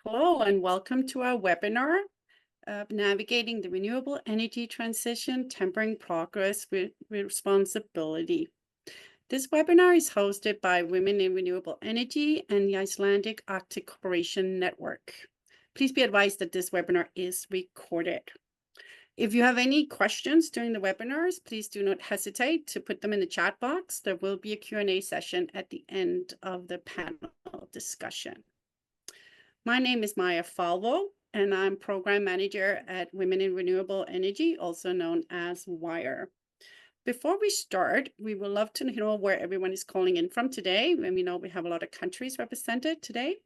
Hello and welcome to our webinar of Navigating the Renewable Energy Transition, Tempering Progress with Responsibility. This webinar is hosted by Women in Renewable Energy and the Icelandic Arctic Cooperation Network. Please be advised that this webinar is recorded. If you have any questions during the webinars, please do not hesitate to put them in the chat box. There will be a Q&A session at the end of the panel discussion. My name is Maya Falvo, and I'm Program Manager at Women in Renewable Energy, also known as WIRE. Before we start, we would love to know where everyone is calling in from today, and we know we have a lot of countries represented today.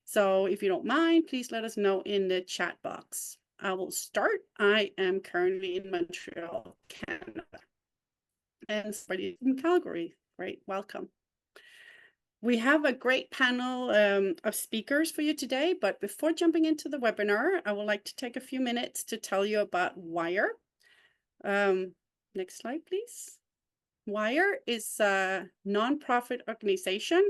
So if you don't mind, please let us know in the chat box. I will start. I am currently in Montreal, Canada, and somebody in Calgary. Great, welcome. We have a great panel of speakers for you today, but before jumping into the webinar, I would like to take a few minutes to tell you about WIRE. Next slide, please. WIRE is a nonprofit organization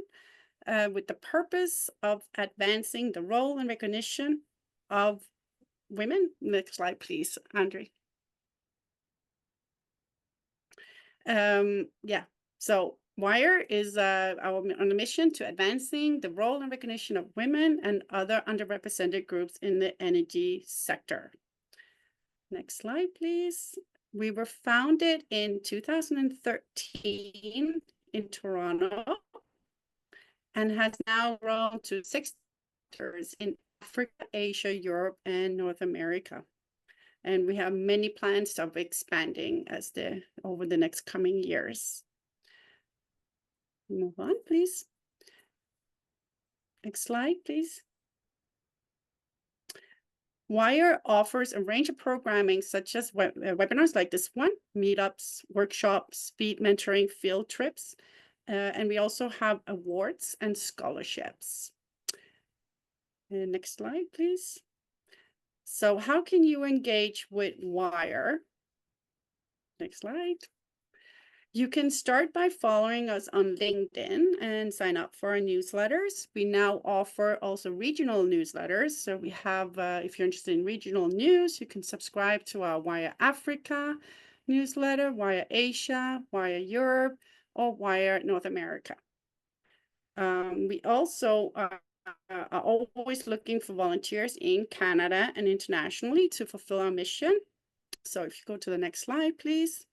with the purpose of advancing the role and recognition of women. Next slide, please, Andre. So WIRE is on a mission to advancing the role and recognition of women and other underrepresented groups in the energy sector. Next slide, please. We were founded in 2013 in Toronto and has now grown to 6 sectors in Africa, Asia, Europe, and North America. And we have many plans of expanding over the next coming years. Move on, please. Next slide, please. WIRE offers a range of programming such as webinars like this one, meetups, workshops, speed mentoring, field trips, and we also have awards and scholarships. Next slide, please. So how can you engage with WIRE? Next slide. You can start by following us on LinkedIn and sign up for our newsletters. We now offer also regional newsletters. So we have, if you're interested in regional news, you can subscribe to our WIRE Africa newsletter, WIRE Asia, WIRE Europe, or WIRE North America. We also are always looking for volunteers in Canada and internationally to fulfill our mission. So if you go to the next slide, please.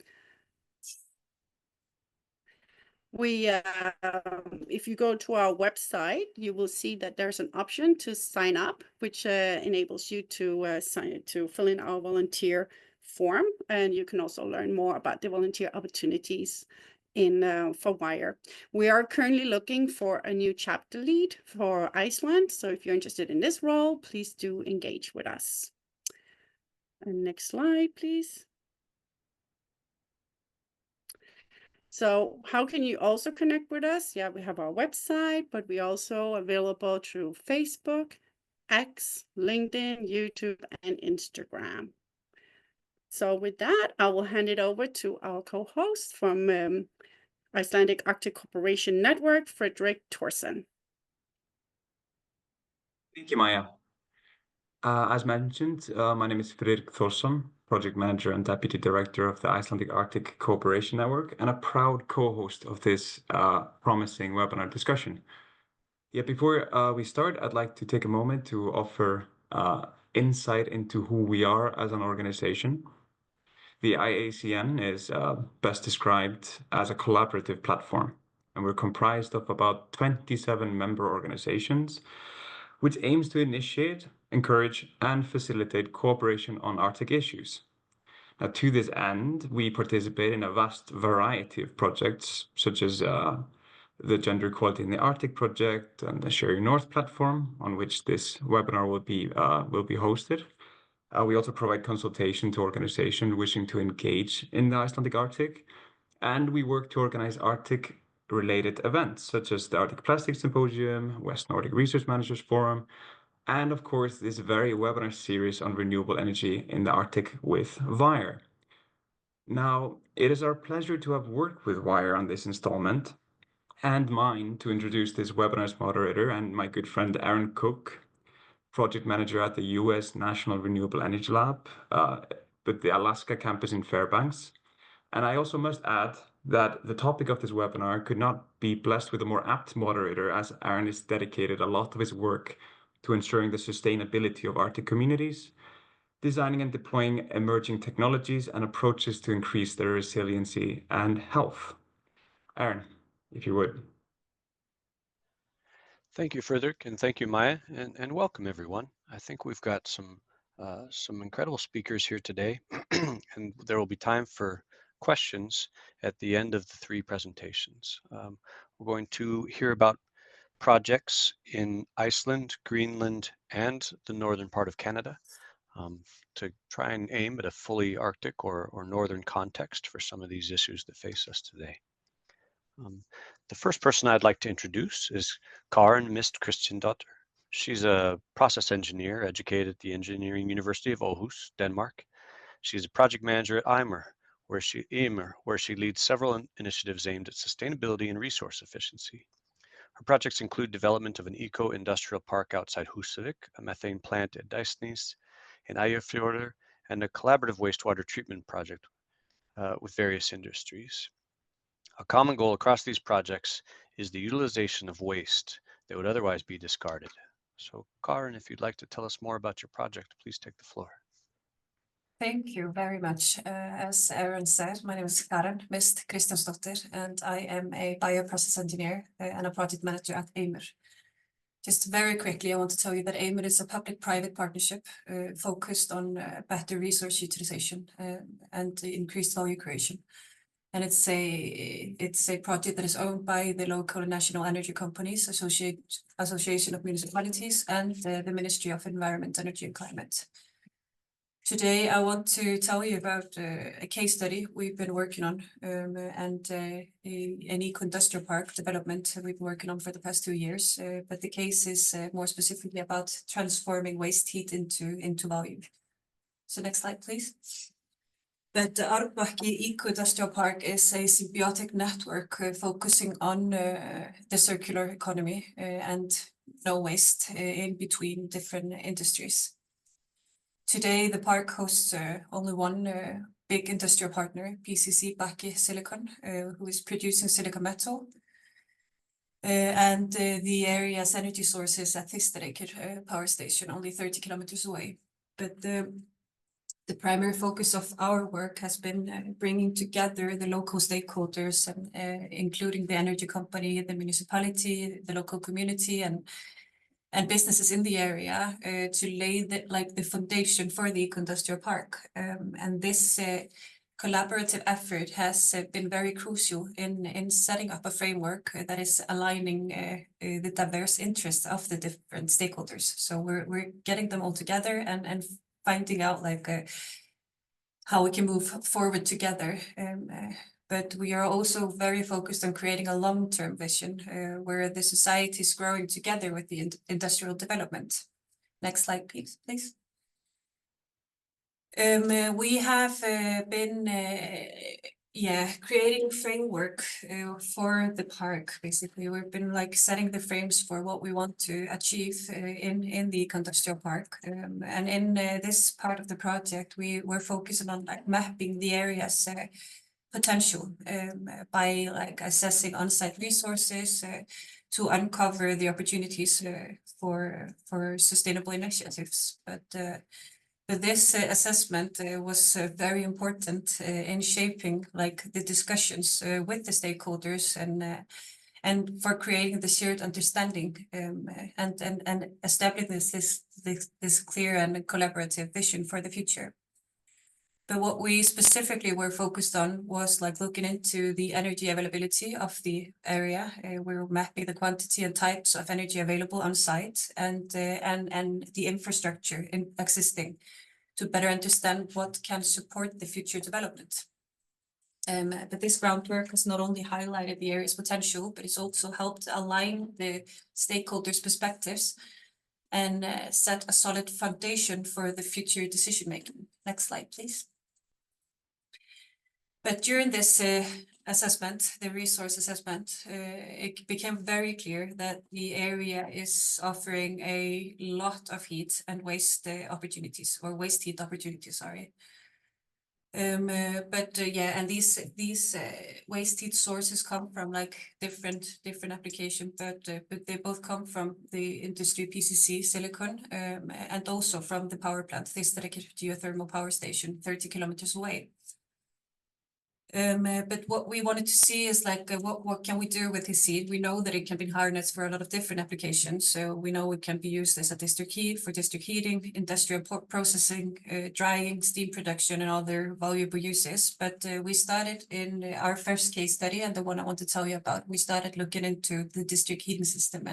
If you go to our website, you will see that there's an option to sign up, which enables you to fill in our volunteer form, and you can also learn more about the volunteer opportunities for WIRE. We are currently looking for a new chapter lead for Iceland, so if you're interested in this role, please do engage with us. And next slide, please. So how can you also connect with us? Yeah, we have our website, but we also available through Facebook, X, LinkedIn, YouTube, and Instagram. So with that, I will hand it over to our co-host from Icelandic Arctic Cooperation Network, Fredrik Thorsen. Thank you, Maya. As mentioned, my name is Fredrik Thorsen, Project Manager and Deputy Director of the Icelandic Arctic Cooperation Network, and a proud co-host of this promising webinar discussion. Yet before we start, I'd like to take a moment to offer insight into who we are as an organization. The IACN is best described as a collaborative platform, and we're comprised of about 27 member organizations, which aims to initiate, encourage, and facilitate cooperation on Arctic issues. Now, to this end, we participate in a vast variety of projects, such as the Gender Equality in the Arctic project and the Share Your North platform, on which this webinar will be hosted. We also provide consultation to organizations wishing to engage in the Icelandic Arctic, and we work to organize Arctic-related events, such as the Arctic Plastics Symposium, West Nordic Research Managers Forum, and of course, this very webinar series on renewable energy in the Arctic with WIRE. Now, it is our pleasure to have worked with WIRE on this installment, and mine to introduce this webinar's moderator and my good friend Aaron Cook. project manager at the US National Renewable Energy Lab, with the Alaska campus in Fairbanks. And I also must add that the topic of this webinar could not be blessed with a more apt moderator, as Aaron has dedicated a lot of his work to ensuring the sustainability of Arctic communities, designing and deploying emerging technologies and approaches to increase their resiliency and health. Aaron, if you would. Thank you, Frederick, and thank you, Maya, and welcome everyone. I think we've got some incredible speakers here today, and there will be time for questions at the end of the three presentations. We're going to hear about projects in Iceland, Greenland, and the northern part of Canada to try and aim at a fully Arctic or northern context for some of these issues that face us today. The first person I'd like to introduce is Karen Mist Kristjansdóttir. She's a process engineer educated at the Engineering University of Aarhus, Denmark. She's a project manager at Eimur, where she leads several initiatives aimed at sustainability and resource efficiency. Her projects include development of an eco-industrial park outside Húsavík, a methane plant at Deisnes in Eyjafjörður, and a collaborative wastewater treatment project with various industries. A common goal across these projects is the utilization of waste that would otherwise be discarded. So Karen, if you'd like to tell us more about your project, please take the floor. Thank you very much. As Aaron said, my name is Karen Mist Kristjansdóttir, and I am a bioprocess engineer and a project manager at Eimur. Just very quickly, I want to tell you that Eimur is a public-private partnership focused on better resource utilization and increased value creation. And it's a project that is owned by the local and national energy companies, Association of Municipalities, and the Ministry of Environment, Energy and Climate. Today, I want to tell you about a case study we've been working on and an eco-industrial park development we've been working on for the past 2 years. But the case is more specifically about transforming waste heat into value. So next slide, please. That the Árnabakki Eco-Industrial Park is a symbiotic network focusing on the circular economy and no waste in between different industries. Today, the park hosts only one big industrial partner, PCC Bakki Silicon, who is producing silicon metal. And the area's energy source is at Þeistareykir power station, only 30 kilometers away. But the primary focus of our work has been bringing together the local stakeholders, including the energy company, the municipality, the local community, and businesses in the area to lay the foundation for the eco-industrial park. And this collaborative effort has been very crucial in setting up a framework that is aligning the diverse interests of the different stakeholders. So we're getting them all together and finding out how we can move forward together. But we are also very focused on creating a long-term vision where the society is growing together with the industrial development. Next slide, please. We have been creating framework for the park. Basically, we've been setting the frames for what we want to achieve in the eco-industrial park. And in this part of the project, we're focusing on mapping the area's potential by assessing on-site resources to uncover the opportunities for sustainable initiatives. But this assessment was very important in shaping the discussions with the stakeholders and for creating the shared understanding and establishing this clear and collaborative vision for the future. But what we specifically were focused on was looking into the energy availability of the area. We were mapping the quantity and types of energy available on site and the infrastructure existing to better understand what can support the future development. But this groundwork has not only highlighted the area's potential, but it's also helped align the stakeholders' perspectives and set a solid foundation for the future decision-making. Next slide, please. But during this assessment, the resource assessment, it became very clear that the area is offering a lot of heat and waste opportunities, or waste heat opportunities, sorry. Yeah, and these waste heat sources come from like different application, but they both come from the industry PCC silicon, and also from the power plant, this dedicated geothermal power station 30 kilometers away. But what we wanted to see is like, what can we do with this heat? We know that it can be harnessed for a lot of different applications. So we know it can be used as a district heat for district heating, industrial processing, drying, steam production, and other valuable uses. But we started in our first case study, and the one I want to tell you about, we started looking into the district heating system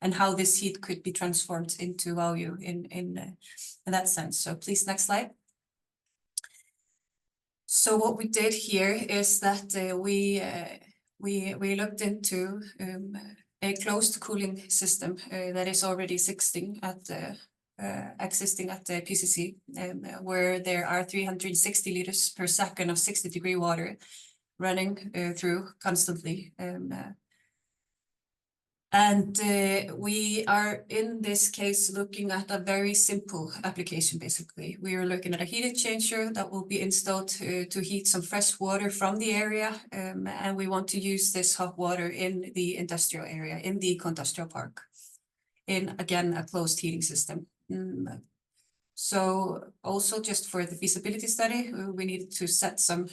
and how this heat could be transformed into value in that sense. So please, next slide. So what we did here is that we looked into a closed cooling system that is already existing at the PCC, where there are 360 liters per second of 60-degree water running through constantly. And we are in this case looking at a very simple application. Basically, we are looking at a heat exchanger that will be installed to heat some fresh water from the area, and we want to use this hot water in the industrial area, in the eco-industrial park, in again a closed heating system. So also just for the feasibility study, we needed to set some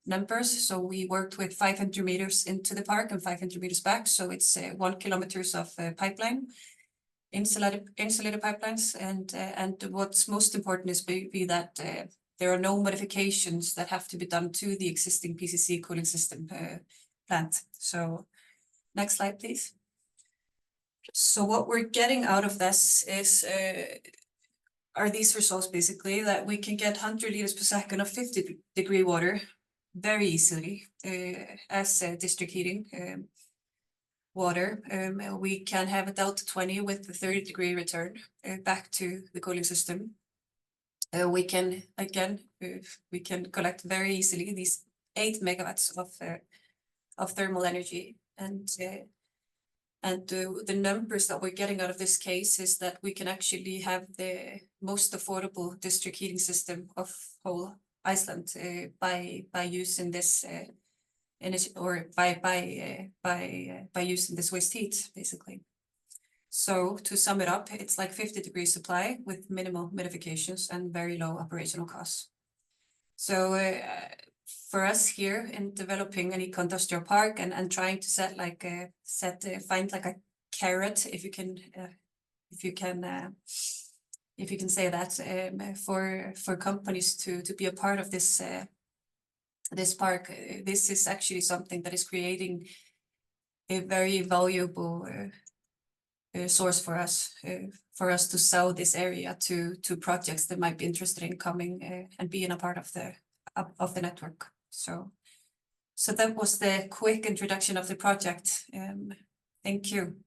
numbers. So we worked with 500 meters into the park and 500 meters back. So it's 1 kilometers of pipeline, insulated pipelines. And what's most important is that there are no modifications that have to be done to the existing PCC cooling system plant. So next slide, please. So what we're getting out of this is are these results, basically, that we can get 100 liters per second of 50-degree water very easily as district heating water. We can have a delta 20 with the 30-degree return back to the cooling system. We can, again, we can collect very easily these 8 megawatts of thermal energy. And the numbers that we're getting out of this case is that we can actually have the most affordable district heating system of whole Iceland by using this or by using this waste heat, basically. So to sum it up, it's like 50-degree supply with minimal modifications and very low operational costs. So for us here in developing an eco-industrial park and trying to find like a carrot, if you can say that, for companies to be a part of this this park, this is actually something that is creating a very valuable source for us to sell this area to projects that might be interested in coming and being a part of the network. So that was the quick introduction of the project. Thank you.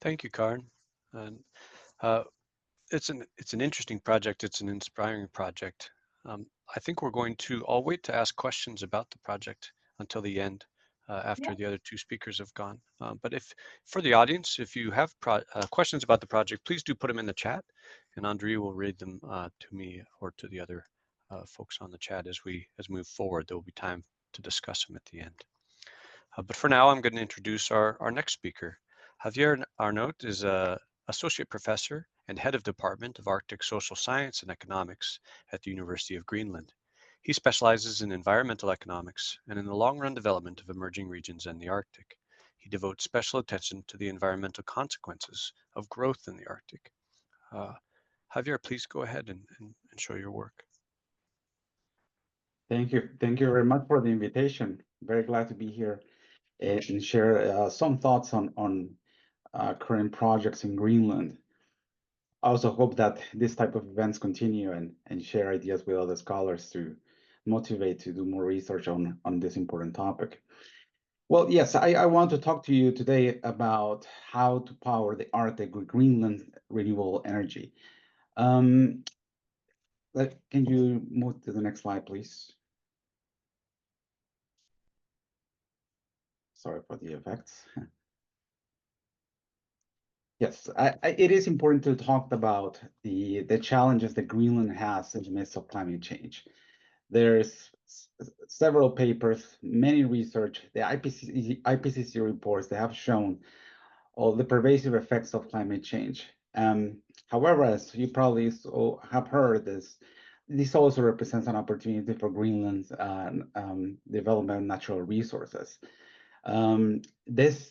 Thank you, Karen. And it's an interesting project. It's an inspiring project. I think we're going to, I'll wait to ask questions about the project until the end after the other two speakers have gone. But if for the audience, if you have questions about the project, please do put them in the chat, and Andrea will read them to me or to the other folks on the chat as we move forward. There will be time to discuss them at the end. But for now, I'm going to introduce our next speaker. Javier Arnaut is a associate professor and head of Department of Arctic Social Science and Economics at the University of Greenland. He specializes in environmental economics and in the long-run development of emerging regions in the Arctic. He devotes special attention to the environmental consequences of growth in the Arctic. Javier, please go ahead and show your work. Thank you. Thank you very much for the invitation. Very glad to be here and share some thoughts on current projects in Greenland. I also hope that this type of events continue and share ideas with other scholars to motivate to do more research on this important topic. Well, yes, I want to talk to you today about how to power the Arctic with Greenland renewable energy. Can you move to the next slide, please? Sorry for the effects. Yes, it is important to talk about the challenges that Greenland has in the midst of climate change. There's several papers, many research, the IPCC reports, they have shown all the pervasive effects of climate change. However, as you probably have heard, this also represents an opportunity for Greenland's development of natural resources. This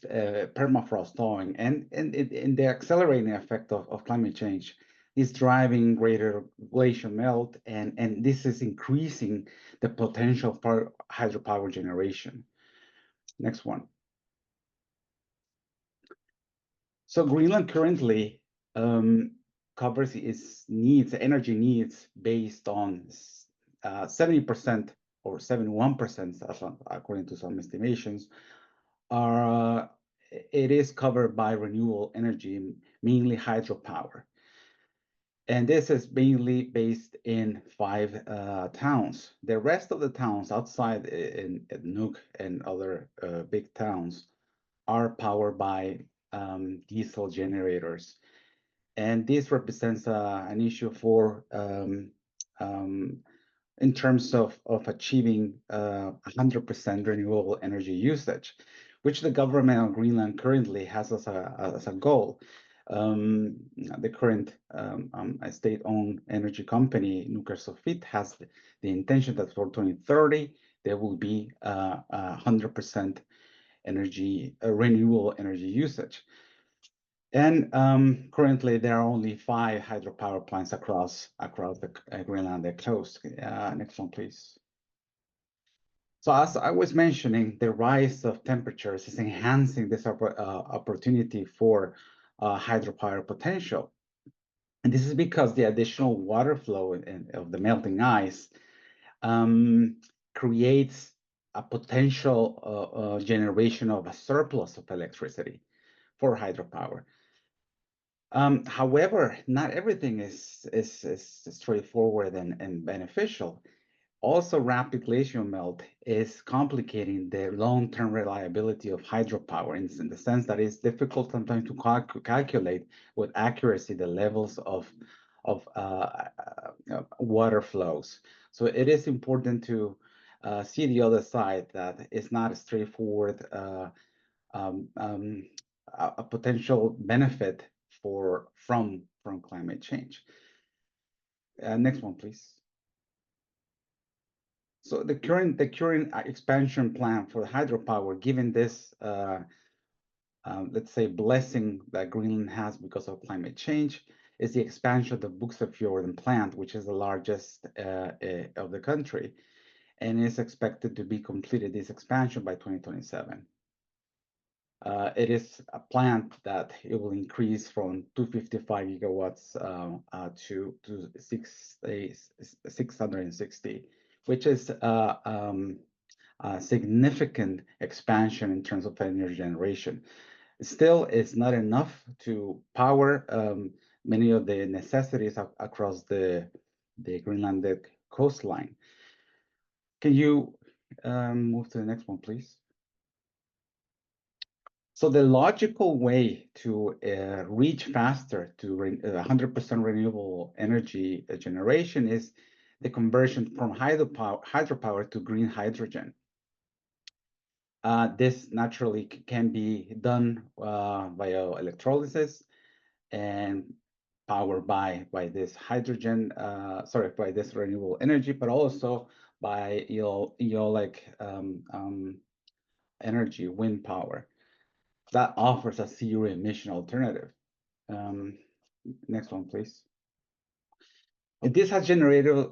permafrost thawing and the accelerating effect of climate change is driving greater glacial melt, and this is increasing the potential for hydropower generation. Next one. So Greenland currently covers its needs, energy needs, based on 70% or 71%, according to some estimations, it is covered by renewable energy, mainly hydropower. And this is mainly based in 5 towns. The rest of the towns outside in Nuuk and other big towns are powered by diesel generators. And this represents an issue for in terms of achieving 100% renewable energy usage, which the government of Greenland currently has as a goal. The current state-owned energy company, Nuuk, has the intention that for 2030, there will be 100% renewable energy usage. And currently, there are only 5 hydropower plants across the Greenland coast. Next one, please. So as I was mentioning, the rise of temperatures is enhancing this opportunity for hydropower potential. And this is because the additional water flow of the melting ice creates a potential generation of a surplus of electricity for hydropower. However, not everything is straightforward and beneficial. Also, rapid glacial melt is complicating the long-term reliability of hydropower in the sense that it's difficult sometimes to calculate with accuracy the levels of water flows. So it is important to see the other side, that it's not a straightforward a potential benefit from climate change. Next one, please. So the current expansion plan for hydropower, given this let's say blessing that Greenland has because of climate change, is the expansion of the Buxtefjorden plant, which is the largest of the country, and is expected to be completed, this expansion, by 2027. It is a plant that it will increase from 255 gigawatts to 660, which is a significant expansion in terms of energy generation. Still, it's not enough to power many of the necessities across the Greenlandic coastline. Can you move to the next one, please? So the logical way to reach faster to 100% renewable energy generation is the conversion from hydropower to green hydrogen. This naturally can be done via electrolysis and powered by this hydrogen, by this renewable energy, but also by eolic energy, wind power. That offers a zero emission alternative. Next one, please. This has generated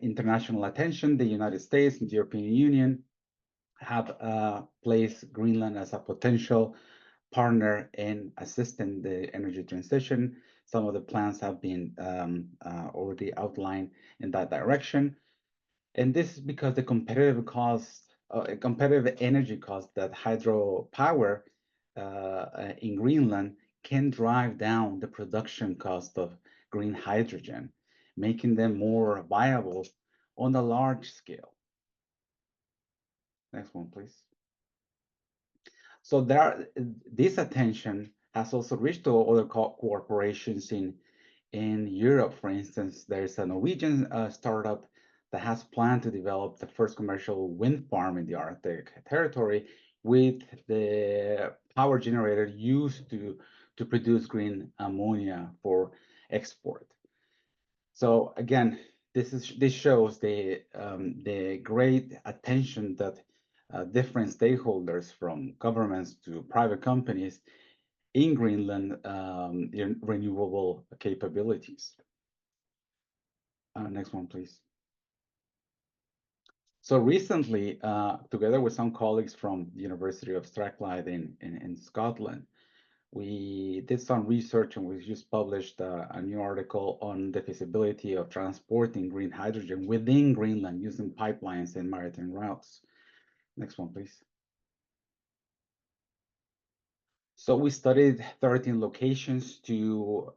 international attention. The United States and the European Union have placed Greenland as a potential partner in assisting the energy transition. Some of the plans have been already outlined in that direction. And this is because the competitive energy cost that hydropower in Greenland can drive down the production cost of green hydrogen, making them more viable on a large scale. Next one, please. So this attention has also reached to other corporations in Europe. For instance, there's a Norwegian startup that has planned to develop the first commercial wind farm in the Arctic territory with the power generator used to produce green ammonia for export. So again, this shows the great attention that different stakeholders, from governments to private companies in Greenland, in renewable capabilities. Next one, please. So recently, together with some colleagues from the University of Strathclyde in Scotland, we did some research and we just published a new article on the feasibility of transporting green hydrogen within Greenland using pipelines and maritime routes. Next one, please. So we studied 13 locations to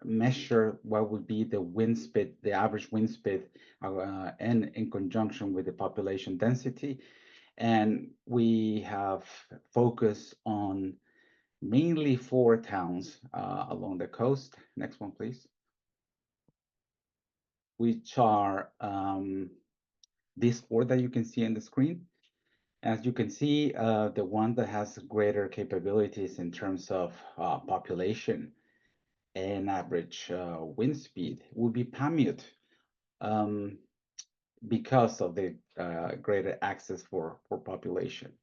measure what would be the wind speed, the average wind speed, and in conjunction with the population density. And we have focused on mainly 4 towns along the coast. Next one, please. Which are these 4 that you can see on the screen. As you can see, the one that has greater capabilities in terms of population and average wind speed will be Pamut, because of the greater access for population.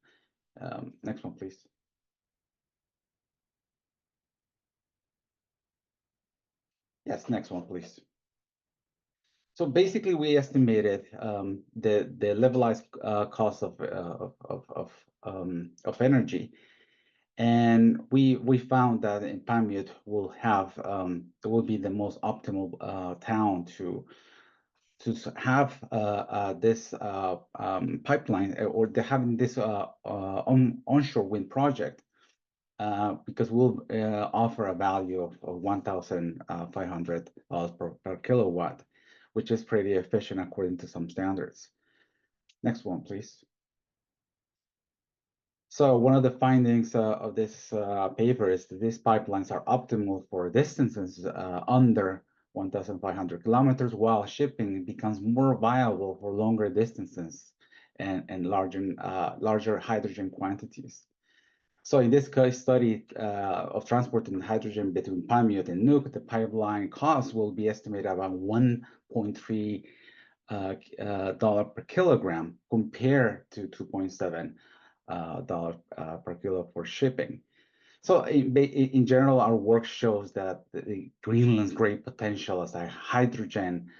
Next one, please. Yes, next one, please. So basically, we estimated the levelized cost of energy, and we found that in Pamut will be the most optimal town to have this pipeline, or having this onshore wind project, because we'll offer a value of $1,500 per kilowatt, which is pretty efficient according to some standards. Next one, please. So one of the findings of this paper is that these pipelines are optimal for distances under 1,500 kilometers, while shipping becomes more viable for longer distances and larger hydrogen quantities. So in this case study of transporting hydrogen between Pamut and Nuuk, the pipeline cost will be estimated about $1.3 per kilogram compared to $2.7 per kilo for shipping. So in general, our work shows that Greenland's great potential as a hydrogen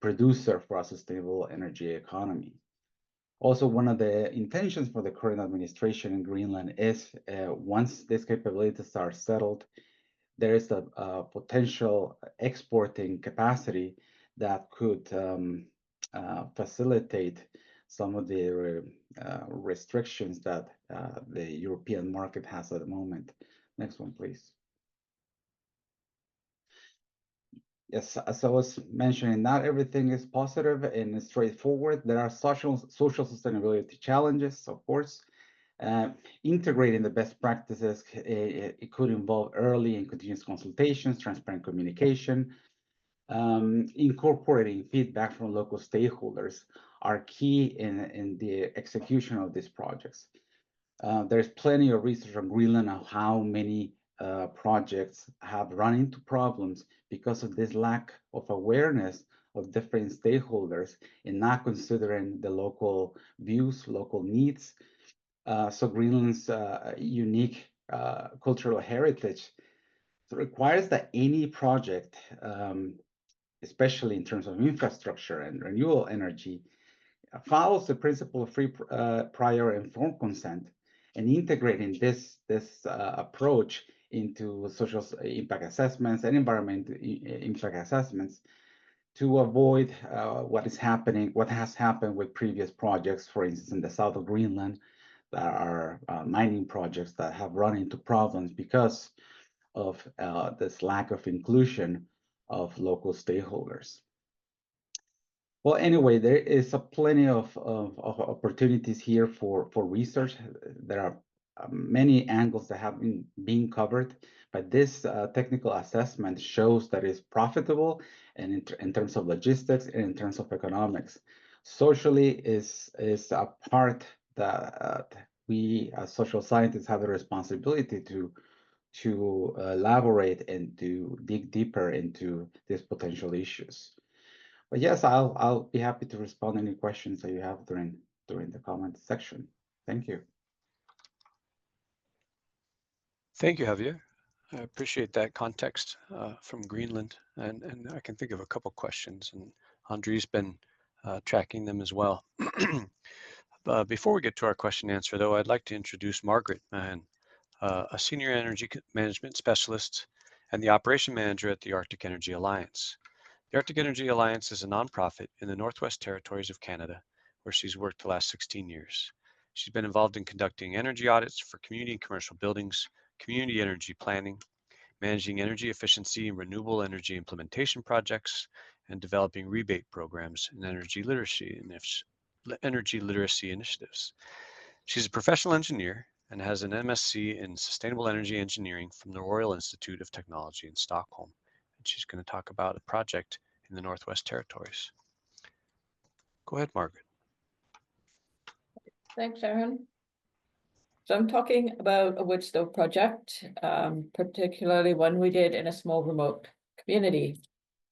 producer for a sustainable energy economy. Also, one of the intentions for the current administration in Greenland is once these capabilities are settled, there is a potential exporting capacity that could facilitate some of the restrictions that the European market has at the moment. Next one, please. Yes, as I was mentioning, not everything is positive and straightforward. There are social sustainability challenges, of course. Integrating the best practices, it could involve early and continuous consultations, transparent communication. Incorporating feedback from local stakeholders are key in the execution of these projects. There's plenty of research on Greenland on how many projects have run into problems because of this lack of awareness of different stakeholders and not considering the local views, local needs. So Greenland's unique cultural heritage requires that any project, especially in terms of infrastructure and renewable energy, follows the principle of free prior informed consent, and integrating this approach into social impact assessments and environmental impact assessments to avoid what has happened with previous projects, for instance, in the south of Greenland, that are mining projects that have run into problems because of this lack of inclusion of local stakeholders. Well, anyway, there is plenty of opportunities here for research. There are many angles that have been covered, but this technical assessment shows that it's profitable and in terms of logistics and in terms of economics. Socially is a part that we as social scientists have a responsibility to elaborate and to dig deeper into these potential issues. But yes, I'll be happy to respond to any questions that you have during the comment section. Thank you. Thank you, Javier. I appreciate that context from Greenland, and I can think of a couple questions, and Andre's been tracking them as well. Before we get to our question and answer, though, I'd like to introduce Margaret Mahon, a senior energy management specialist and the operation manager at the Arctic Energy Alliance. The Arctic Energy Alliance is a nonprofit in the Northwest Territories of Canada, where she's worked the last 16 years. She's been involved in conducting energy audits for community and commercial buildings, community energy planning, managing energy efficiency and renewable energy implementation projects, and developing rebate programs and energy literacy initiatives. She's a professional engineer and has an MSc in Sustainable Energy Engineering from the Royal Institute of Technology in Stockholm. And she's going to talk about a project in the Northwest Territories. Go ahead, Margaret. Thanks, Aaron. So I'm talking about a wood stove project, particularly one we did in a small remote community.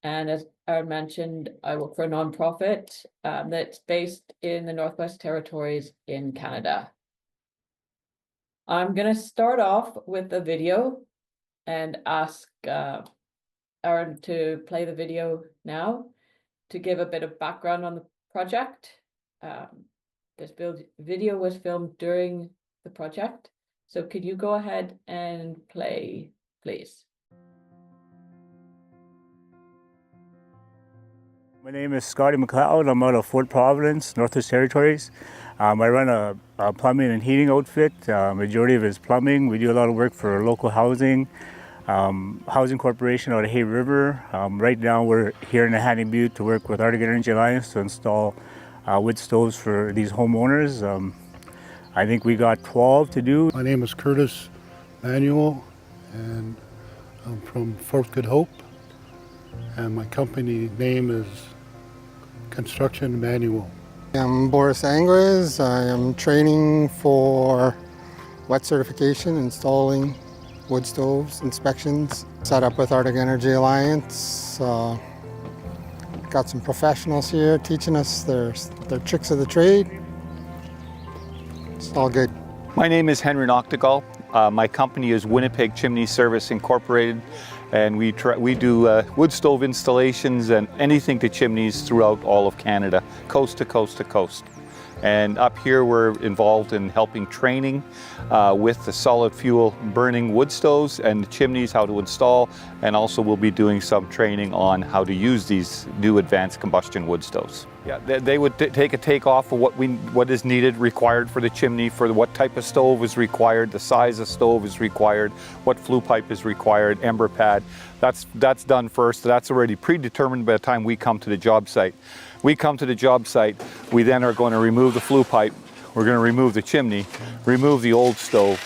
And as Aaron mentioned, I work for a nonprofit that's based in the Northwest Territories in Canada. I'm going to start off with a video and ask Aaron to play the video now to give a bit of background on the project. This video was filmed during the project. So could you go ahead and play, please? My name is Scotty McLeod. I'm out of Fort Providence, Northwest Territories. I run a plumbing and heating outfit. Majority of it is plumbing. We do a lot of work for local housing, housing corporation out of Hay River. Right now we're here in the Hanny Butte to work with Arctic Energy Alliance to install wood stoves for these homeowners. I think we got 12 to do. My name is Curtis Manuel, and I'm from Fort Good Hope, and my company name is Construction Manual. I'm Boris Angres. I am training for wet certification, installing wood stoves, inspections, set up with Arctic Energy Alliance. Got some professionals here teaching us their tricks of the trade. It's all good. My name is Henry Noctegal. My company is Winnipeg Chimney Service Incorporated, and we do wood stove installations and anything to chimneys throughout all of Canada, coast to coast to coast. And up here we're involved in helping training with the solid fuel burning wood stoves and the chimneys, how to install, and also we'll be doing some training on how to use these new advanced combustion wood stoves. Yeah, they would take a takeoff of what is needed, required for the chimney, for what type of stove is required, the size of stove is required, what flue pipe is required, ember pad. That's done first. That's already predetermined by the time we come to the job site. We come to the job site, we then are going to remove the flue pipe, we're going to remove the chimney, remove the old stove,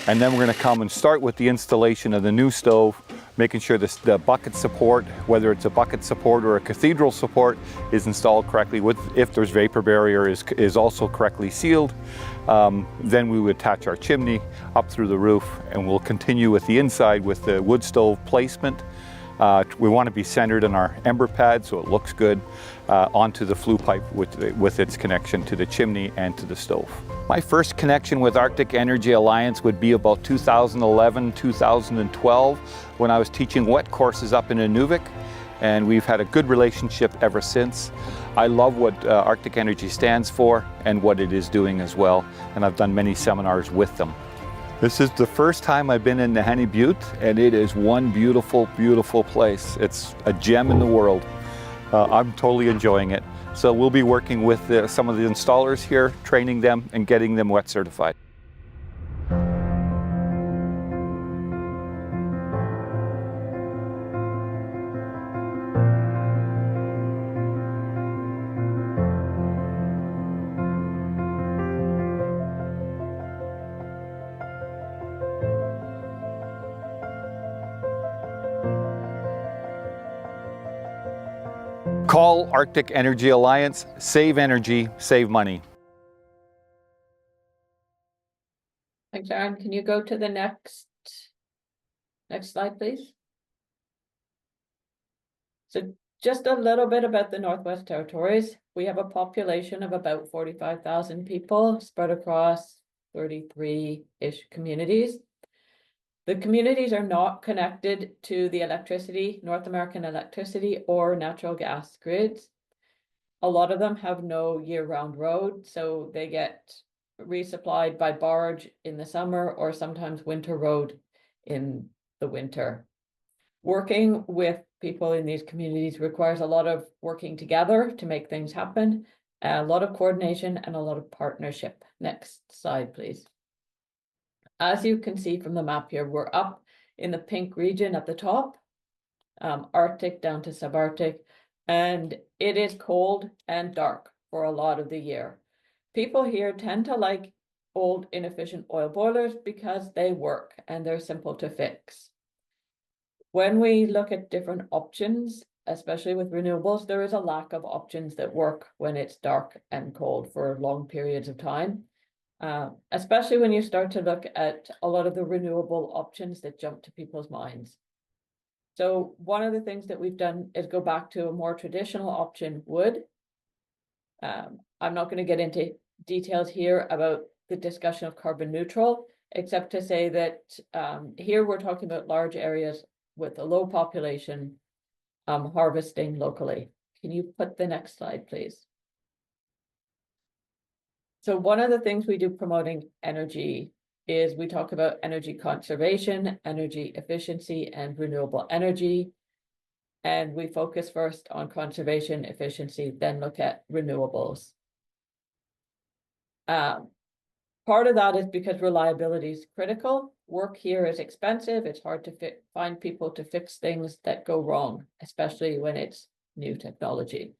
and then we're going to come and start with the installation of the new stove, making sure the bucket support, whether it's a bucket support or a cathedral support, is installed correctly, if there's vapor barrier is also correctly sealed. Then we would attach our chimney up through the roof, and we'll continue with the inside with the wood stove placement. We want to be centered on our ember pad so it looks good, onto the flue pipe with its connection to the chimney and to the stove. My first connection with Arctic Energy Alliance would be about 2011, 2012, when I was teaching wet courses up in Inuvik, and we've had a good relationship ever since. I love what Arctic Energy stands for and what it is doing as well, and I've done many seminars with them. This is the first time I've been in the Hanny Butte, and it is one beautiful, beautiful place. It's a gem in the world. I'm totally enjoying it. So we'll be working with some of the installers here, training them and getting them wet certified. Call Arctic Energy Alliance. Save energy, save money. Thanks, Aaron. Can you go to the next slide, please? So just a little bit about the Northwest Territories. We have a population of about 45,000 people spread across 33-ish communities. The communities are not connected to the North American electricity or natural gas grids. A lot of them have no year-round road, so they get resupplied by barge in the summer or sometimes winter road in the winter. Working with people in these communities requires a lot of working together to make things happen, a lot of coordination and a lot of partnership. Next slide, please. As you can see from the map here, we're up in the pink region at the top, Arctic down to subarctic, and it is cold and dark for a lot of the year. People here tend to like old inefficient oil boilers because they work and they're simple to fix. When we look at different options, especially with renewables, there is a lack of options that work when it's dark and cold for long periods of time. Especially when you start to look at a lot of the renewable options that jump to people's minds. So one of the things that we've done is go back to a more traditional option, wood. I'm not going to get into details here about the discussion of carbon neutral, except to say that here we're talking about large areas with a low population harvesting locally. Can you put the next slide, please? So one of the things we do promoting energy is we talk about energy conservation, energy efficiency, and renewable energy. And we focus first on conservation, efficiency, then look at renewables. Part of that is because reliability is critical. Work here is expensive. It's hard to find people to fix things that go wrong, especially when it's new technology.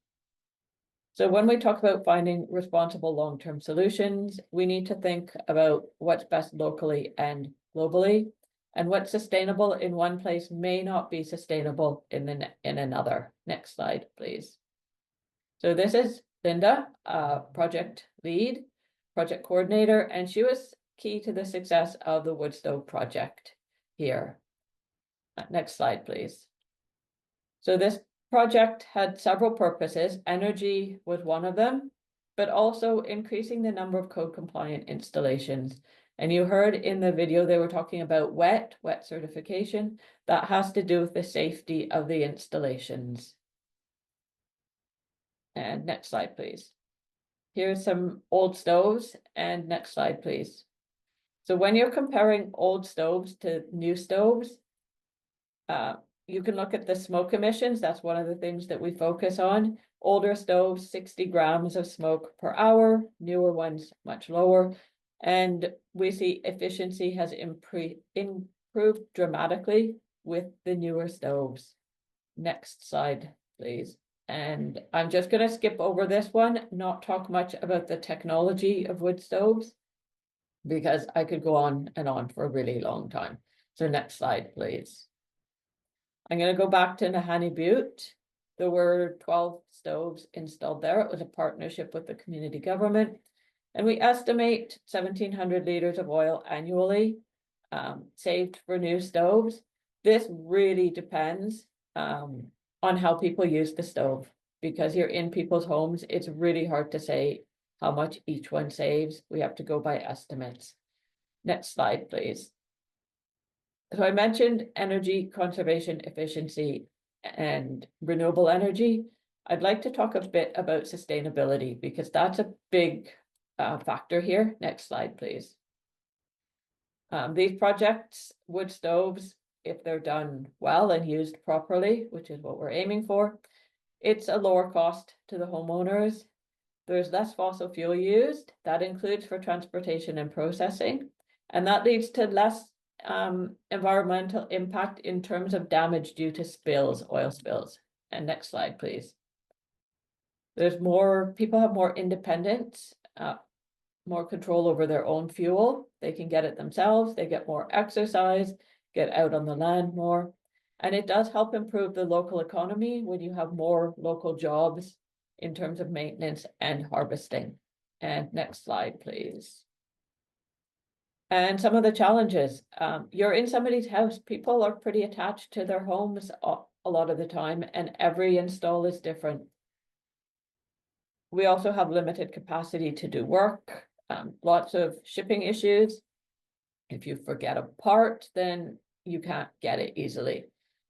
So when we talk about finding responsible long-term solutions, we need to think about what's best locally and globally, and what's sustainable in one place may not be sustainable in another. Next slide, please. So this is Linda, project lead, project coordinator, and she was key to the success of the wood stove project here. Next slide, please. So this project had several purposes. Energy was one of them, but also increasing the number of code compliant installations. And you heard in the video, they were talking about wet certification. That has to do with the safety of the installations. And next slide, please. Here's some old stoves, and next slide, please. So when you're comparing old stoves to new stoves, you can look at the smoke emissions. That's one of the things that we focus on. Older stoves, 60 grams of smoke per hour, newer ones much lower. And we see efficiency has improved dramatically with the newer stoves. Next slide, please. And I'm just going to skip over this one, not talk much about the technology of wood stoves, because I could go on and on for a really long time. So next slide, please. I'm going to go back to Nahanni Butte. There were 12 stoves installed there. It was a partnership with the community government. And we estimate 1,700 liters of oil annually saved for new stoves. This really depends on how people use the stove, because you're in people's homes. It's really hard to say how much each one saves. We have to go by estimates. Next slide, please. So I mentioned energy conservation, efficiency, and renewable energy. I'd like to talk a bit about sustainability, because that's a big factor here. Next slide, please. These projects, wood stoves, if they're done well and used properly, which is what we're aiming for, it's a lower cost to the homeowners. There's less fossil fuel used. That includes for transportation and processing. And that leads to less environmental impact in terms of damage due to spills, oil spills. And next slide, please. There's more, people have more independence, more control over their own fuel. They can get it themselves. They get more exercise, get out on the land more. And it does help improve the local economy when you have more local jobs in terms of maintenance and harvesting. And next slide, please. And some of the challenges. You're in somebody's house. People are pretty attached to their homes a lot of the time, and every install is different. We also have limited capacity to do work, lots of shipping issues. If you forget a part, then you can't get it easily.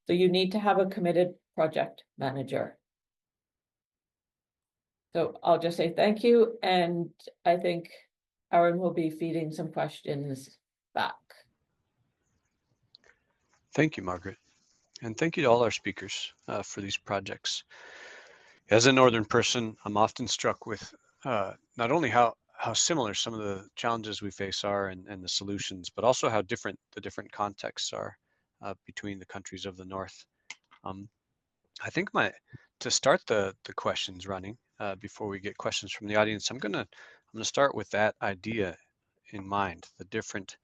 So you need to have a committed project manager. So I'll just say thank you, and I think Aaron will be feeding some questions back. Thank you, Margaret. And thank you to all our speakers for these projects. As a Northern person, I'm often struck with not only how similar some of the challenges we face are and the solutions, but also how different the different contexts are between the countries of the North. I think to start the questions running before we get questions from the audience, I'm gonna start with that idea in mind, the different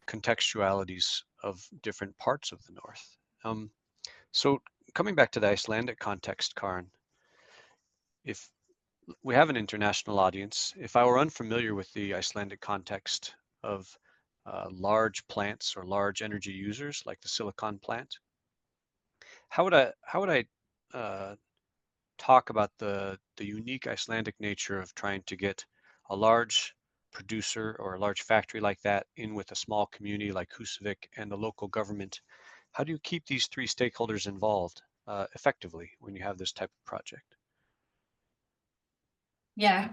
contextualities of different parts of the North. So coming back to the Icelandic context, Karen, if we have an international audience, if I were unfamiliar with the Icelandic context of large plants or large energy users like the silicon plant, how would I talk about the unique Icelandic nature of trying to get a large producer or a large factory like that in with a small community like Húsavík and the local government? How do you keep these three stakeholders involved effectively when you have this type of project? Yeah,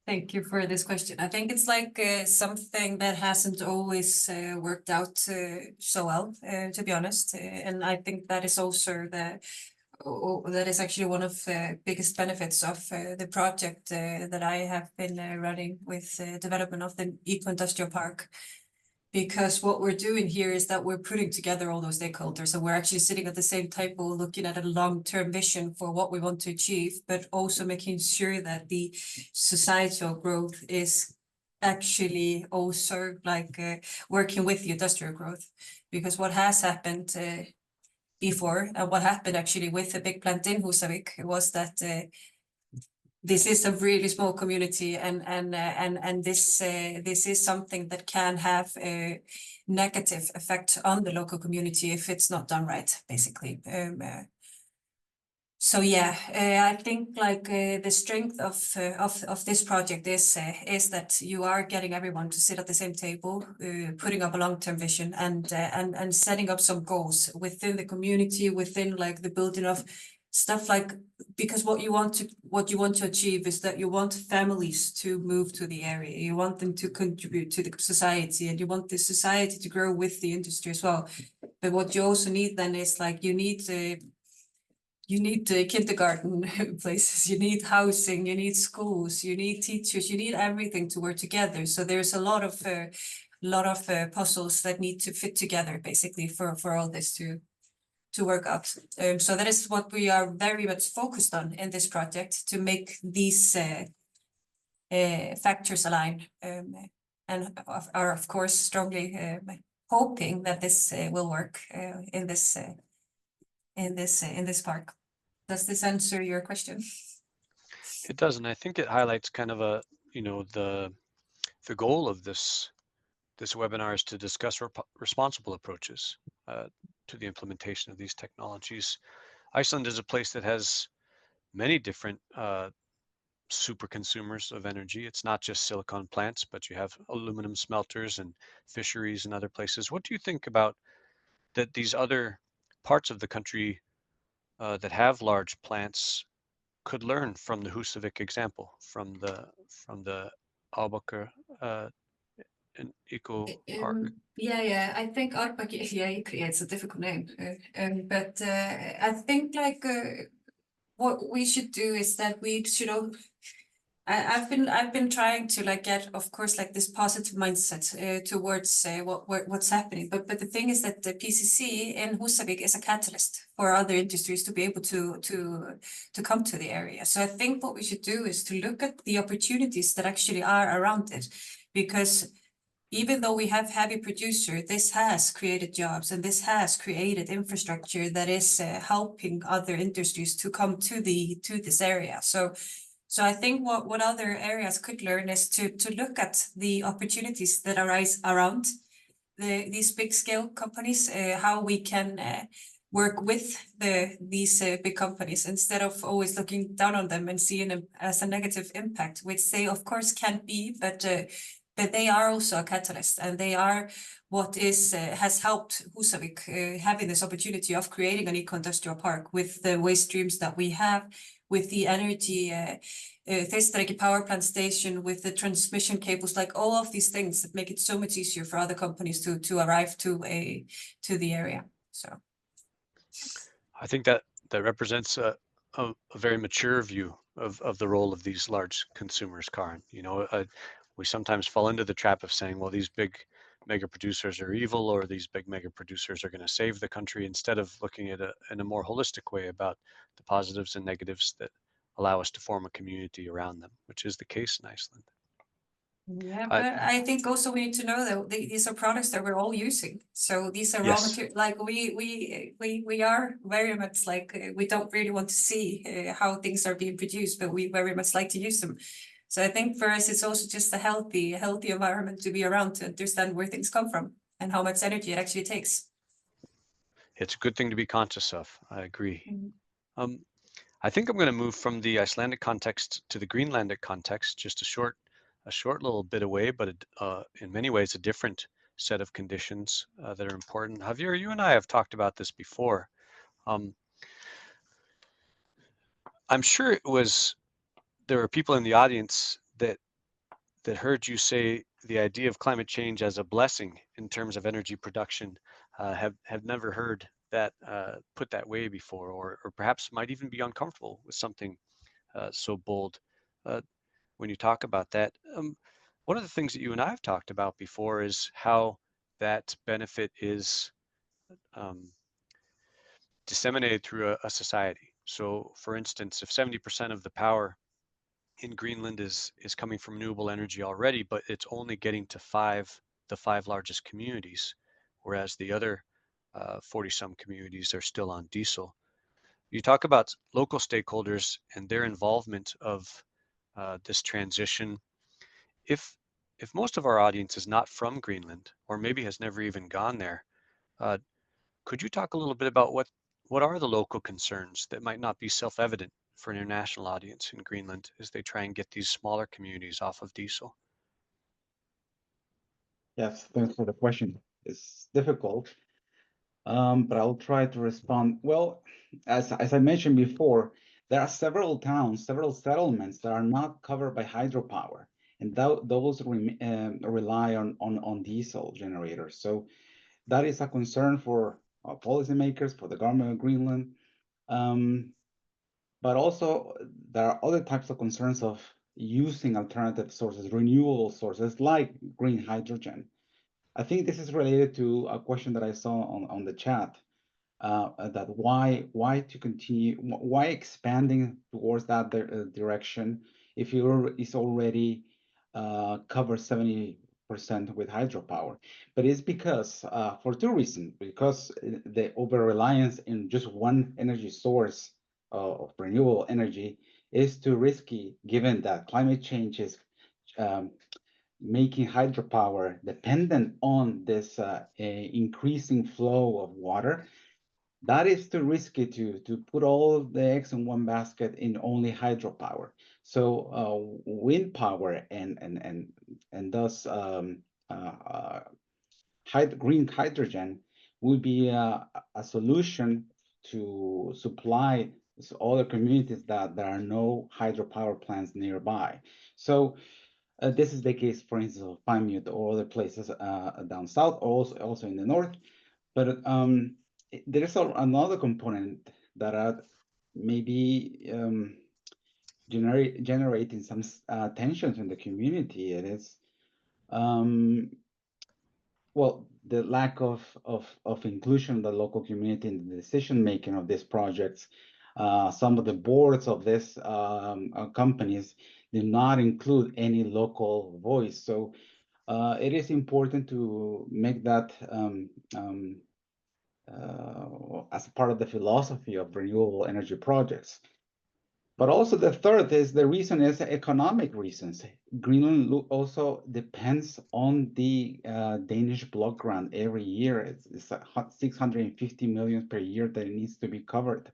thank you for this question. I think it's like something that hasn't always worked out so well, to be honest. And I think that is also that is actually one of the biggest benefits of the project that I have been running with development of the eco-industrial park. Because what we're doing here is that we're putting together all those stakeholders, and we're actually sitting at the same table looking at a long-term vision for what we want to achieve, but also making sure that the societal growth is actually also like working with the industrial growth. Because what has happened before, and what happened actually with the big plant in Húsavík, was that this is a really small community, and this is something that can have a negative effect on the local community if it's not done right, basically. So yeah, I think like the strength of this project is that you are getting everyone to sit at the same table, putting up a long-term vision and setting up some goals within the community, within like the building of stuff, like, because what you want to achieve is that you want families to move to the area, you want them to contribute to the society, and you want the society to grow with the industry as well. But what you also need then is like you need kindergarten places, you need housing, you need schools, you need teachers, you need everything to work together. So there's a lot of puzzles that need to fit together, basically, for all this to work out. So that is what we are very much focused on in this project, to make these factors align, and are of course strongly hoping that this will work in this park. Does this answer your question? It does, and I think it highlights kind of a, the goal of this webinar is to discuss responsible approaches to the implementation of these technologies. Iceland is a place that has many different super consumers of energy. It's not just silicon plants, but you have aluminum smelters and fisheries and other places. What do you think about that these other parts of the country that have large plants could learn from the Húsavík example, from the Árbakkar eco park? Yeah, I think Árbakkar, yeah, it's a difficult name, but I think like what we should do is that we should. I've been trying to like get, of course, like this positive mindset towards what's happening. But the thing is that the PCC in Húsavík is a catalyst for other industries to be able to come to the area. So I think what we should do is to look at the opportunities that actually are around it, because even though we have heavy producer, this has created jobs and this has created infrastructure that is helping other industries to come to this area. So I think what other areas could learn is to look at the opportunities that arise around these big scale companies, how we can work with these big companies instead of always looking down on them and seeing them as a negative impact, which they of course can be, but they are also a catalyst, and they are what is has helped Húsavík having this opportunity of creating an eco-industrial park with the waste streams that we have, with the energy Þeistareykir power plant station, with the transmission cables, like all of these things that make it so much easier for other companies to arrive to the area. So I think that represents a very mature view of the role of these large consumers, Karin. You know, we sometimes fall into the trap of saying, well, these big mega producers are evil, or these big mega producers are going to save the country, instead of looking at it in a more holistic way about the positives and negatives that allow us to form a community around them, which is the case in Iceland. yeah, but I think also we need to know that these are products that we're all using. So these are raw Yes. material. Like we are very much like we don't really want to see how things are being produced, but we very much like to use them. So I think for us, it's also just a healthy environment to be around, to understand where things come from and how much energy it actually takes. It's a good thing to be conscious of. I agree. Mhm. I think I'm going to move from the Icelandic context to the Greenlandic context, just a short little bit away, but in many ways a different set of conditions that are important. Javier, you and I have talked about this before. I'm sure there were people in the audience that heard you say the idea of climate change as a blessing in terms of energy production, have never heard that put that way before, or perhaps might even be uncomfortable with something so bold. When you talk about that, one of the things that you and I have talked about before is how that benefit is disseminated through a society. So for instance, if 70% of the power in Greenland is coming from renewable energy already, but it's only getting to the five largest communities, whereas the other 40-some communities are still on diesel. You talk about local stakeholders and their involvement of this transition. If most of our audience is not from Greenland, or maybe has never even gone there, could you talk a little bit about what are the local concerns that might not be self-evident for an international audience in Greenland as they try and get these smaller communities off of diesel? Yes, thanks for the question. It's difficult, but I'll try to respond. Well, as I mentioned before, there are several towns, several settlements that are not covered by hydropower, and those rely on diesel generators. So that is a concern for policymakers, for the government of Greenland. But also there are other types of concerns of using alternative sources, renewable sources like green hydrogen. I think this is related to a question that I saw on the chat, that why to continue, why expanding towards that direction if it's already covered 70% with hydropower. But it's because for two reasons: because the over reliance in just one energy source of renewable energy is too risky, given that climate change is making hydropower dependent on this increasing flow of water. That is too risky to put all the eggs in one basket in only hydropower. So wind power and thus green hydrogen would be a solution to supply other communities that there are no hydropower plants nearby. So this is the case, for instance, of Eimur or other places down south, also in the north. But there is another component that maybe generating some tensions in the community. It is well, the lack of inclusion of the local community in the decision making of these projects. Some of the boards of these companies do not include any local voice. So it is important to make that as part of the philosophy of renewable energy projects. But also the third is the reason is economic reasons. Greenland also depends on the Danish block grant every year. It's 650 million per year that it needs to be covered.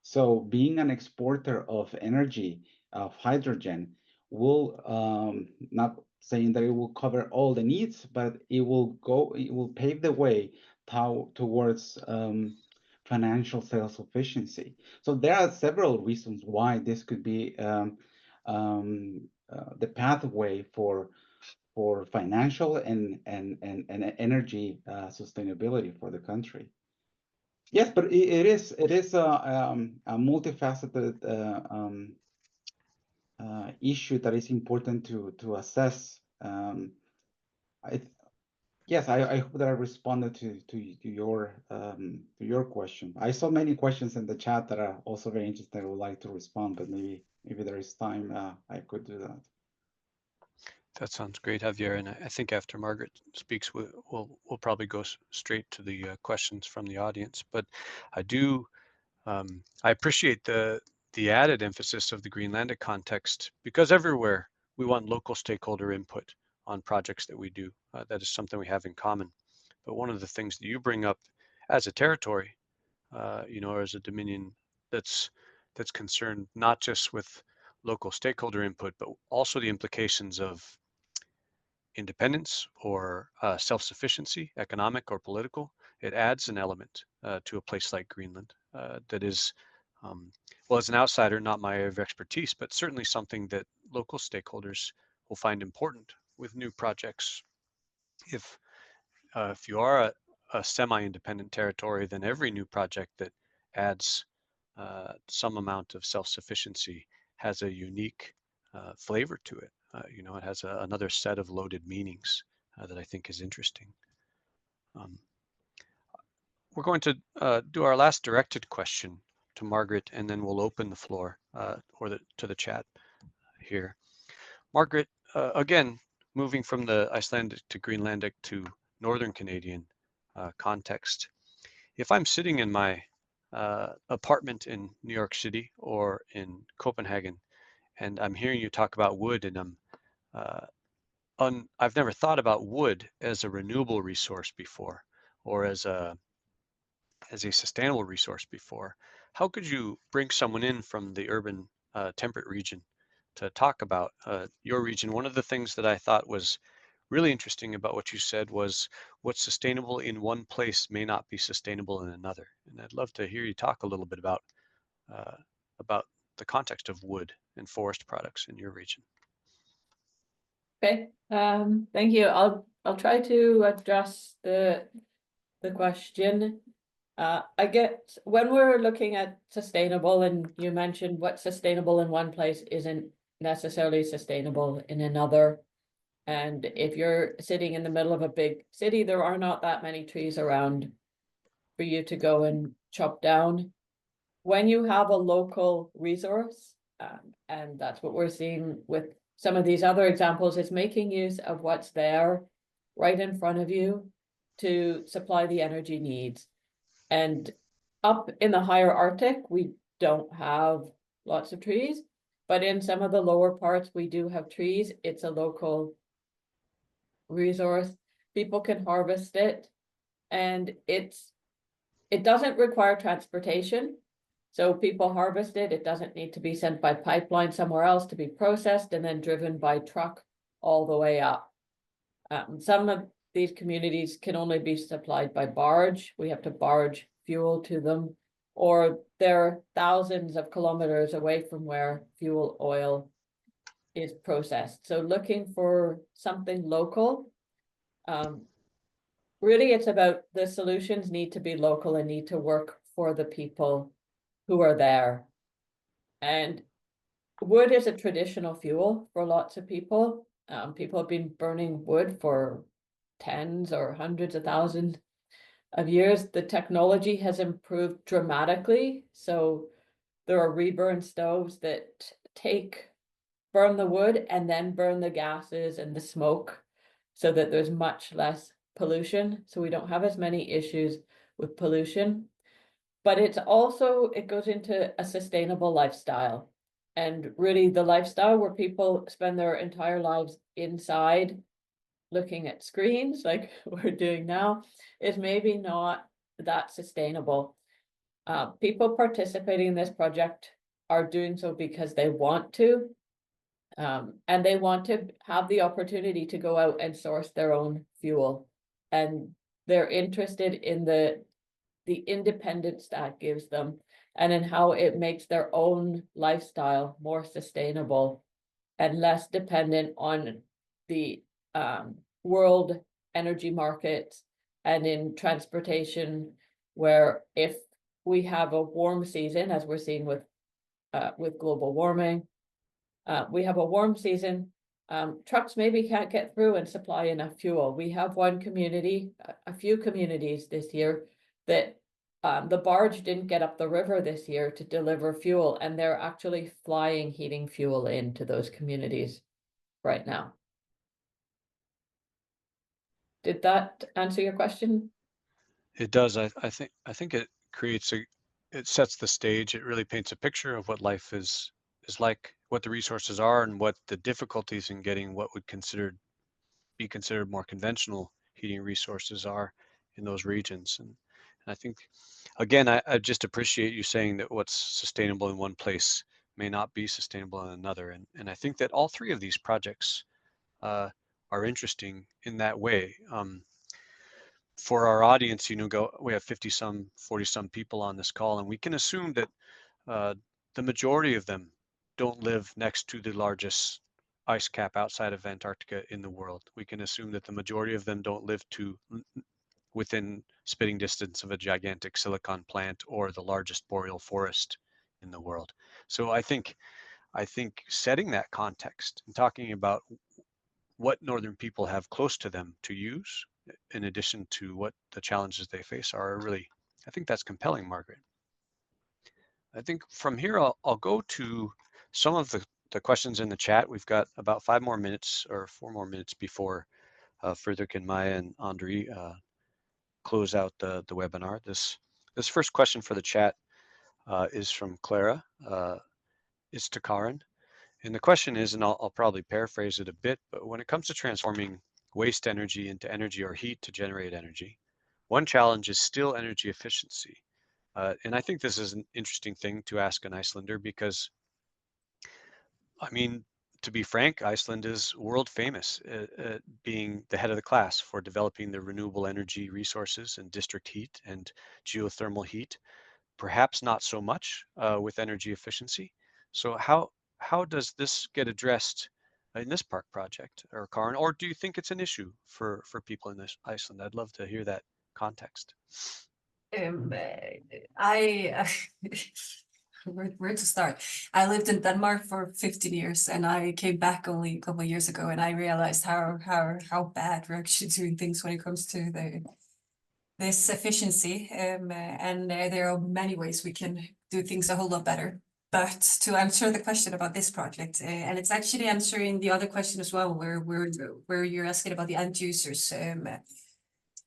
So being an exporter of energy, of hydrogen, will not saying that it will cover all the needs, but it will pave the way towards financial self-sufficiency. So there are several reasons why this could be the pathway for financial and energy sustainability for the country. Yes, but it is a multifaceted issue that is important to assess. Yes, I hope that I responded to your question. I saw many questions in the chat that are also very interesting. I would like to respond, but maybe there is time I could do that. That sounds great, Javier. And I think after Margaret speaks, we'll probably go straight to the questions from the audience. But I do, I appreciate the added emphasis of the Greenlandic context, because everywhere we want local stakeholder input on projects that we do. That is something we have in common. But one of the things that you bring up as a territory, or as a dominion that's concerned not just with local stakeholder input, but also the implications of independence or self-sufficiency, economic or political. It adds an element to a place like Greenland that is, well, as an outsider, not my area of expertise, but certainly something that local stakeholders will find important with new projects. If you are a semi-independent territory, then every new project that adds some amount of self-sufficiency has a unique flavor to it. It has another set of loaded meanings that I think is interesting. We're going to do our last directed question to Margaret, and then we'll open the floor to the chat here. Margaret, again, moving from the Icelandic to Greenlandic to Northern Canadian context. If I'm sitting in my apartment in New York City or in Copenhagen, and I'm hearing you talk about wood, and I've never thought about wood as a renewable resource before, or as a sustainable resource before. How could you bring someone in from the urban temperate region to talk about your region? One of the things that I thought was really interesting about what you said was what's sustainable in one place may not be sustainable in another. And I'd love to hear you talk a little bit about the context of wood and forest products in your region. Okay, thank you. I'll try to address the question. I get when we're looking at sustainable, and you mentioned what's sustainable in one place isn't necessarily sustainable in another. And if you're sitting in the middle of a big city, there are not that many trees around for you to go and chop down. When you have a local resource, and that's what we're seeing with some of these other examples, is making use of what's there right in front of you to supply the energy needs. And up in the higher Arctic, we don't have lots of trees, but in some of the lower parts, we do have trees. It's a local resource. People can harvest it, and it doesn't require transportation. So people harvest it. It doesn't need to be sent by pipeline somewhere else to be processed and then driven by truck all the way up. Some of these communities can only be supplied by barge. We have to barge fuel to them, or they're thousands of kilometers away from where fuel oil is processed. So looking for something local, really it's about the solutions need to be local and need to work for the people who are there. And wood is a traditional fuel for lots of people. People have been burning wood for tens or hundreds of thousands of years. The technology has improved dramatically. So there are reburn stoves that burn the wood and then burn the gases and the smoke. so that there's much less pollution. So we don't have as many issues with pollution. But it's also, it goes into a sustainable lifestyle. And really the lifestyle where people spend their entire lives inside looking at screens like we're doing now is maybe not that sustainable. People participating in this project are doing so because they want to, and they want to have the opportunity to go out and source their own fuel. And they're interested in the independence that gives them and in how it makes their own lifestyle more sustainable and less dependent on the world energy market and in transportation, where if we have a warm season, as we're seeing with global warming, we have a warm season, trucks maybe can't get through and supply enough fuel. We have one community, a few communities this year that the barge didn't get up the river this year to deliver fuel, and they're actually flying heating fuel into those communities right now. Did that answer your question? It does. I think it creates it sets the stage. It really paints a picture of what life is like, what the resources are, and what the difficulties in getting what would be considered more conventional heating resources are in those regions. And I think, again, I just appreciate you saying that what's sustainable in one place may not be sustainable in another. And I think that all three of these projects are interesting in that way. For our audience, we have 40 some people on this call, and we can assume that the majority of them don't live next to the largest ice cap outside of Antarctica in the world. We can assume that the majority of them don't live within spitting distance of a gigantic silicon plant or the largest boreal forest in the world. So I think setting that context and talking about what northern people have close to them to use, in addition to what the challenges they face are, really, I think that's compelling, Margaret. I think from here, I'll go to some of the questions in the chat. We've got about 4 more minutes before Fredrik and Maya and Andre close out the webinar. This first question for the chat is from Clara. It's to Karin. And the question is, and I'll probably paraphrase it a bit, but when it comes to transforming waste energy into energy or heat to generate energy, one challenge is still energy efficiency. And I think this is an interesting thing to ask an Icelander because, I mean, to be frank, Iceland is world famous at being the head of the class for developing the renewable energy resources and district heat and geothermal heat, perhaps not so much with energy efficiency. So how does this get addressed in this park project, or Karin, or do you think it's an issue for people in Iceland? I'd love to hear that context. Where to start? I lived in Denmark for 15 years and I came back only a couple of years ago, and I realized how bad we're actually doing things when it comes to this efficiency. And there are many ways we can do things a whole lot better. But to answer the question about this project, and it's actually answering the other question as well, where you're asking about the end users.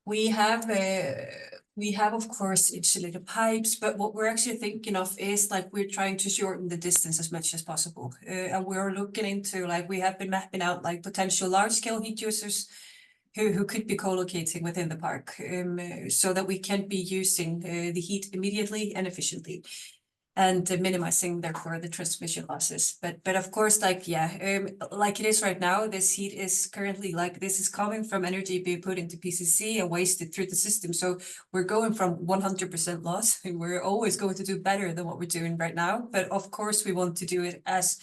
We have of course insulated pipes, but what we're actually thinking of is like we're trying to shorten the distance as much as possible, and we're looking into, like, we have been mapping out like potential large-scale heat users who could be co-locating within the park, so that we can be using the heat immediately and efficiently, and minimizing therefore the transmission losses. But of course, like, like it is right now, this heat is currently, like, this is coming from energy being put into PCC and wasted through the system. So we're going from 100% loss, and we're always going to do better than what we're doing right now. But of course, we want to do it as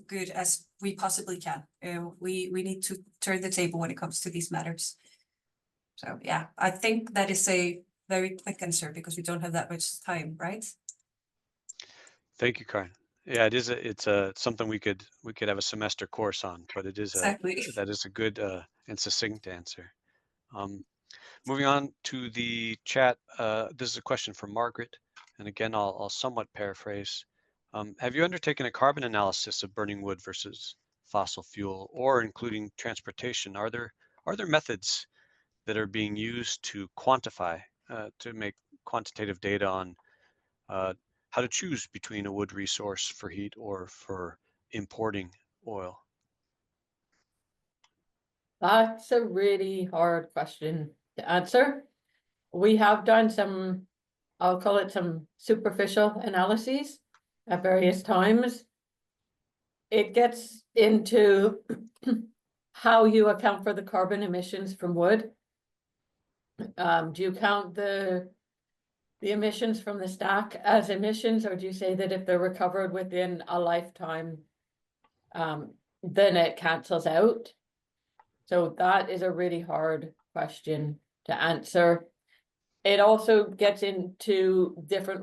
good as we possibly can. We need to turn the table when it comes to these matters. So yeah, I think that is a very quick answer because we don't have that much time, right? Thank you, Karin. Yeah, it's something we could have a semester course on, but it is exactly. That is a good and succinct answer. Moving on to the chat, this is a question from Margaret, and again, I'll somewhat paraphrase. Have you undertaken a carbon analysis of burning wood versus fossil fuel, or including transportation? Are there methods that are being used to quantify, to make quantitative data on how to choose between a wood resource for heat or for importing oil? That's a really hard question to answer. We have done some, I'll call it some superficial analyses at various times. It gets into how you account for the carbon emissions from wood. Do you count the emissions from the stack as emissions, or do you say that if they're recovered within a lifetime, then it cancels out? So that is a really hard question to answer. It also gets into different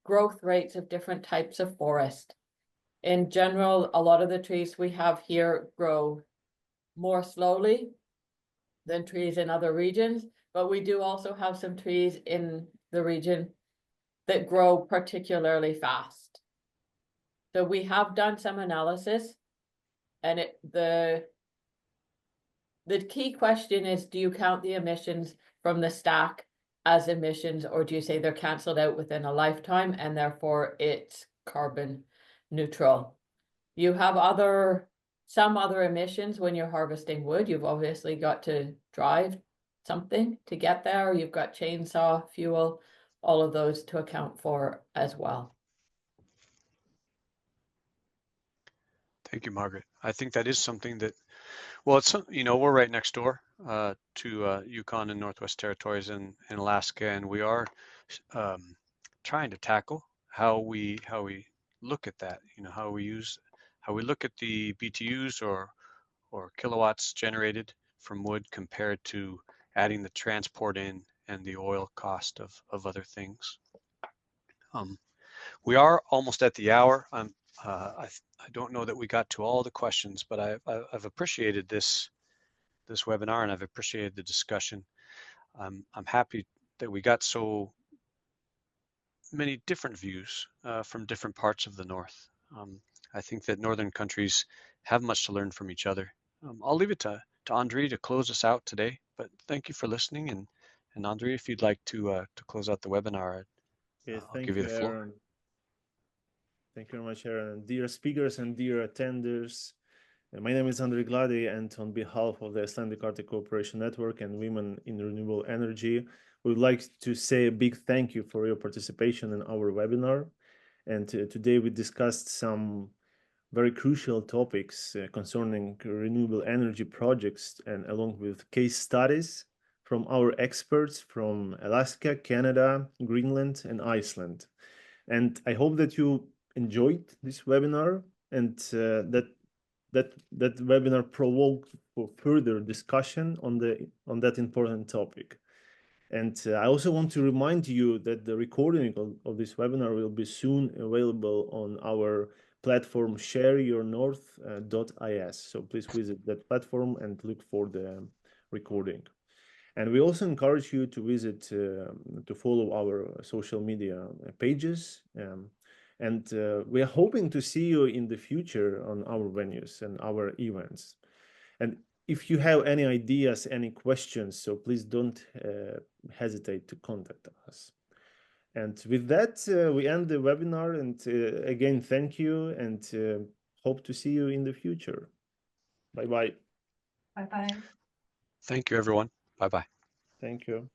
growth rates of different types of forest. In general, a lot of the trees we have here grow more slowly than trees in other regions, but we do also have some trees in the region that grow particularly fast. So we have done some analysis, and the key question is, do you count the emissions from the stack as emissions, or do you say they're cancelled out within a lifetime and therefore it's carbon neutral? You have some other emissions when you're harvesting wood. You've obviously got to drive something to get there. You've got chainsaw fuel, all of those to account for as well. Thank you, Margaret. I think that is something that, well, it's, you know, we're right next door to Yukon and Northwest Territories and Alaska, and we are trying to tackle how we look at that. You know, how we look at the BTUs or kilowatts generated from wood compared to adding the transport in and the oil cost of other things. We are almost at the hour. I don't know that we got to all the questions, but I've appreciated this webinar, and I've appreciated the discussion. I'm happy that we got so many different views from different parts of the North. I think that Northern countries have much to learn from each other. I'll leave it to Andre to close us out today, but thank you for listening. And Andre, if you'd like to close out the webinar, I'll give you the floor. Aaron. Thank you very much, Aaron. Dear speakers and dear attenders, my name is Andre Gladi, and on behalf of the Icelandic Arctic Cooperation Network and Women in Renewable Energy, we would like to say a big thank you for your participation in our webinar. And today we discussed some very crucial topics concerning renewable energy projects, and along with case studies from our experts from Alaska, Canada, Greenland, and Iceland. And I hope that you enjoyed this webinar, and that webinar provoked for further discussion on that important topic. And I also want to remind you that the recording of this webinar will be soon available on our platform shareyournorth.is. So please visit that platform and look for the recording. And we also encourage you to visit, to follow our social media pages. And we are hoping to see you in the future on our venues and our events. And if you have any ideas, any questions, so please don't hesitate to contact us. And with that, we end the webinar. And again, thank you, and hope to see you in the future. Bye-bye. Bye-bye. Thank you, everyone. Bye-bye. Thank you.